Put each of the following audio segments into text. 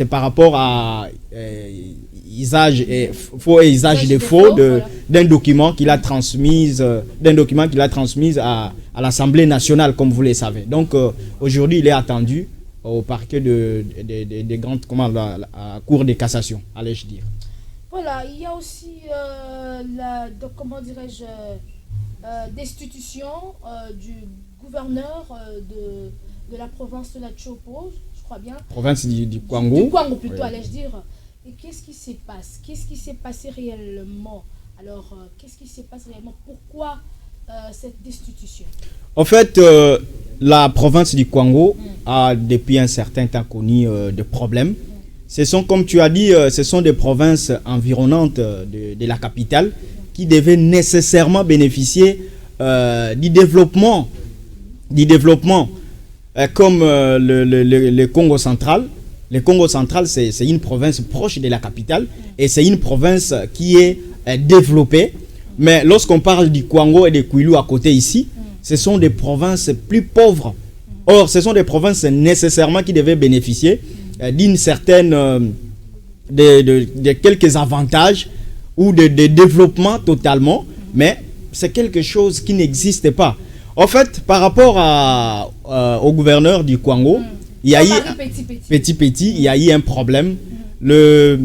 c'est par rapport à usage et faux et usage de faux d'un document qu'il a transmis à l'Assemblée nationale, comme vous le savez. Donc aujourd'hui, il est attendu au parquet des grandes commandes à la Cour de cassation, allais-je dire. Voilà, il y a aussi comment dirais-je, destitution du gouverneur de la province de la Chopo, je crois bien. Province du Kwango. Du Kwango plutôt, oui. Allais-je dire. Et qu'est-ce qui se passe? Qu'est-ce qui s'est passé réellement? Alors, qu'est-ce qui se passe réellement? Pourquoi cette destitution? En fait, la province du Kwango a depuis un certain temps connu des problèmes. Ce sont, comme tu as dit, ce sont des provinces environnantes de la capitale qui devaient nécessairement bénéficier du développement comme le Congo central. Le Congo central, c'est une province proche de la capitale et c'est une province qui est développée. Mais lorsqu'on parle du Kwango et de Kwilu à côté ici, ce sont des provinces plus pauvres. Or, ce sont des provinces nécessairement qui devaient bénéficier d'une certaine de quelques avantages ou de développement totalement, mais c'est quelque chose qui n'existe pas. En fait, par rapport au gouverneur du Kwango, il y a eu petit, il y a eu un problème. Les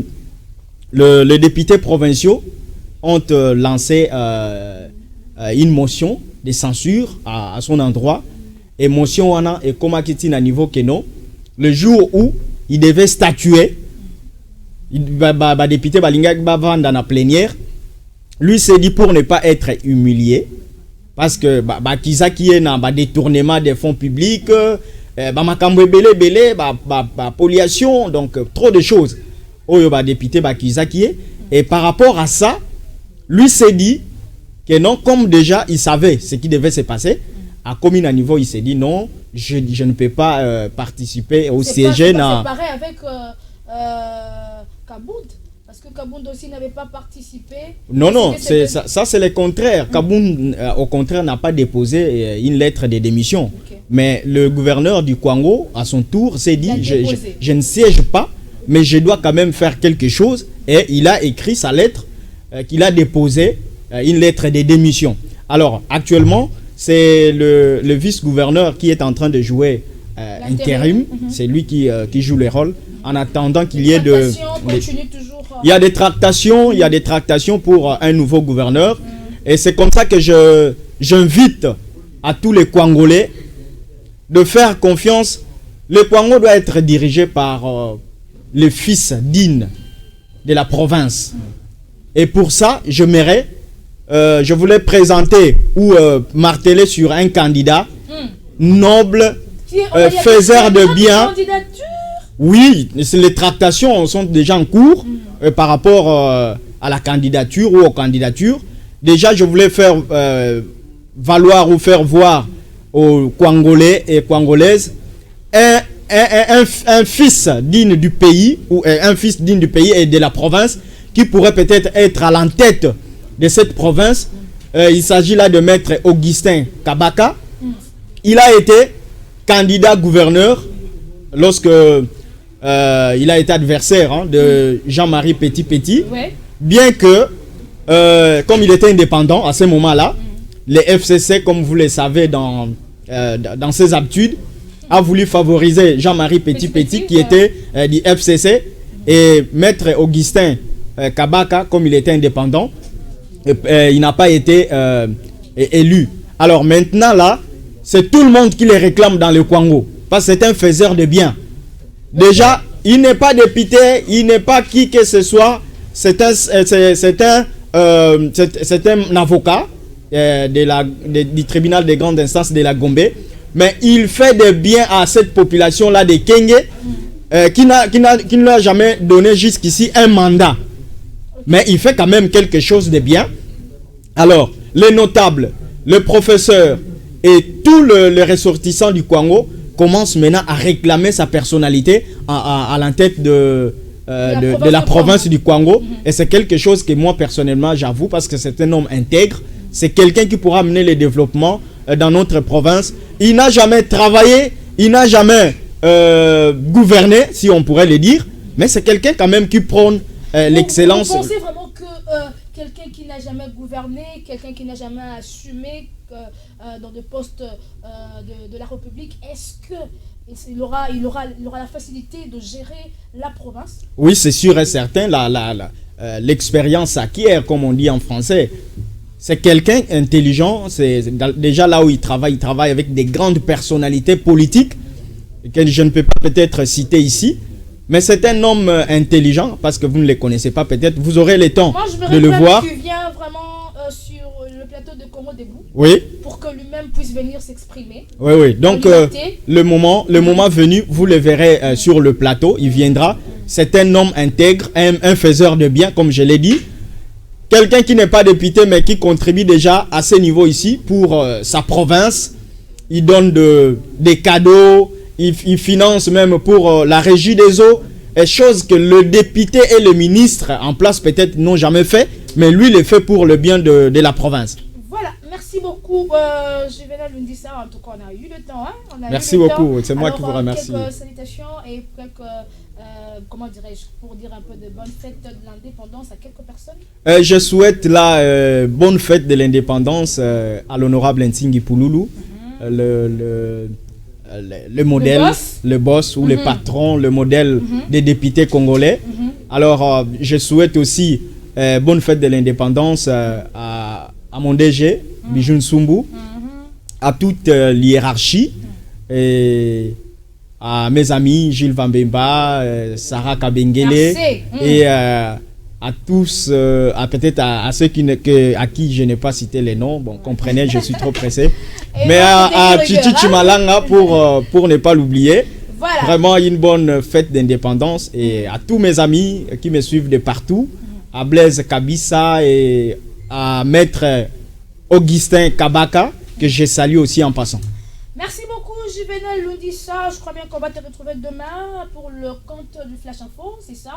députés provinciaux ont lancé une motion de censure à son endroit. Et motion wana et komakiti na niveau keno. Le jour où il devait statuer, député balinga dans la plénière, lui s'est dit pour ne pas être humilié, parce que kiza qui est dans détournement des fonds publics, poliation, donc trop de choses. Oyo député kiza qui est, et par rapport à ça, lui s'est dit que non, comme déjà il savait ce qui devait se passer, à commune à niveau, il s'est dit non, je ne peux pas participer au siège. C'est pareil avec Kabound, parce que Kabound aussi n'avait pas participé. Non, ça c'est le contraire. Kabound, au contraire, n'a pas déposé une lettre de démission. Okay. Mais le gouverneur du Kwango, à son tour, s'est dit je ne siège pas, mais je dois quand même faire quelque chose. Et il a écrit sa lettre, qu'il a déposé, une lettre de démission. Alors, actuellement, c'est le vice-gouverneur qui est en train de jouer intérim. C'est lui qui joue le rôle en attendant qu'il y ait il y a des tractations pour un nouveau gouverneur. Et c'est comme ça que j'invite à tous les Kwangolais de faire confiance. Le Kwango doit être dirigé par le fils digne de la province. Et pour ça, je voulais présenter ou marteler sur un candidat noble, faiseur de bien. Oui, les tractations sont déjà en cours par rapport à la candidature ou aux candidatures. Déjà, je voulais faire valoir ou faire voir aux Kwangolais et Kwangolaises un fils digne du pays ou un fils digne du pays et de la province qui pourrait peut-être être à l'entête de cette province. Il s'agit là de maître Augustin Kabaka. Il a été candidat gouverneur lorsque il a été adversaire de Jean-Marie Petit. Ouais. Bien que, comme il était indépendant à ce moment-là, les FCC, comme vous le savez dans ses habitudes, a voulu favoriser Jean-Marie Petit qui était du FCC, et maître Augustin Kabaka, comme il était indépendant, il n'a pas été élu. Alors maintenant là, c'est tout le monde qui les réclame dans le Kwango, parce que c'est un faiseur de bien. Déjà, il n'est pas député, il n'est pas qui que ce soit, c'est un avocat du tribunal de grande instance de la Gombe, mais il fait de bien à cette population-là de Kenge, qui ne l'a jamais donné jusqu'ici un mandat. Mais il fait quand même quelque chose de bien. Alors, les notables, le professeur et tous les ressortissants du Kwango commencent maintenant à réclamer sa personnalité à l'entête de la province du Kwango. Et c'est quelque chose que moi, personnellement, j'avoue, parce que c'est un homme intègre. C'est quelqu'un qui pourra amener le développement dans notre province. Il n'a jamais travaillé, il n'a jamais gouverné, si on pourrait le dire. mais c'est quelqu'un quand même qui prône l'excellence. Vous pensez vraiment que quelqu'un qui n'a jamais gouverné, quelqu'un qui n'a jamais assumé dans des postes de la République, est-ce qu'il aura la facilité de gérer la province? Oui, c'est sûr et certain. L'expérience acquiert, comme on dit en français. C'est quelqu'un intelligent. Déjà là où il travaille avec des grandes personnalités politiques que je ne peux pas peut-être citer ici. Mais c'est un homme intelligent parce que vous ne le connaissez pas peut-être. Vous aurez le temps de le voir. Tu viens vraiment sur le plateau de Congo Debout. Oui. Pour que lui-même puisse venir s'exprimer. Oui, oui. Donc le moment venu, vous le verrez sur le plateau. Il viendra. C'est un homme intègre, un faiseur de bien, comme je l'ai dit. Quelqu'un qui n'est pas député, mais qui contribue déjà à ce niveau ici pour sa province. Il donne des cadeaux. Il finance même pour la régie des eaux, et chose que le député et le ministre en place peut-être n'ont jamais fait, mais lui le fait pour le bien de la province. Voilà, merci beaucoup Juvenal Lundissa, en tout cas on a eu le temps. Hein? Merci beaucoup, c'est moi qui vous remercie. Quelques salutations et quelques, comment dirais-je, pour dire un peu de bonne fête de l'indépendance à quelques personnes. Je souhaite la bonne fête de l'indépendance à l'honorable Ntingi Pouloulou, le modèle, le boss ou le patron, le modèle des députés congolais. Alors, je souhaite aussi bonne fête de l'indépendance à mon DG, Bijoun Sumbu, à toute l'hiérarchie, et à mes amis Gilles Vambemba, Sarah Kabengele, et à tous, peut-être à ceux à qui je n'ai pas cité les noms. Bon, comprenez, je suis trop pressé. Mais à Chichi Chimalanga pour ne pas l'oublier. Voilà. Vraiment une bonne fête d'indépendance. Et à tous mes amis qui me suivent de partout, à Blaise Kabissa et à Maître Augustin Kabaka, que je salue aussi en passant. Merci beaucoup Juvenal Lundissa. Je crois bien qu'on va te retrouver demain pour le compte du Flash Info, c'est ça?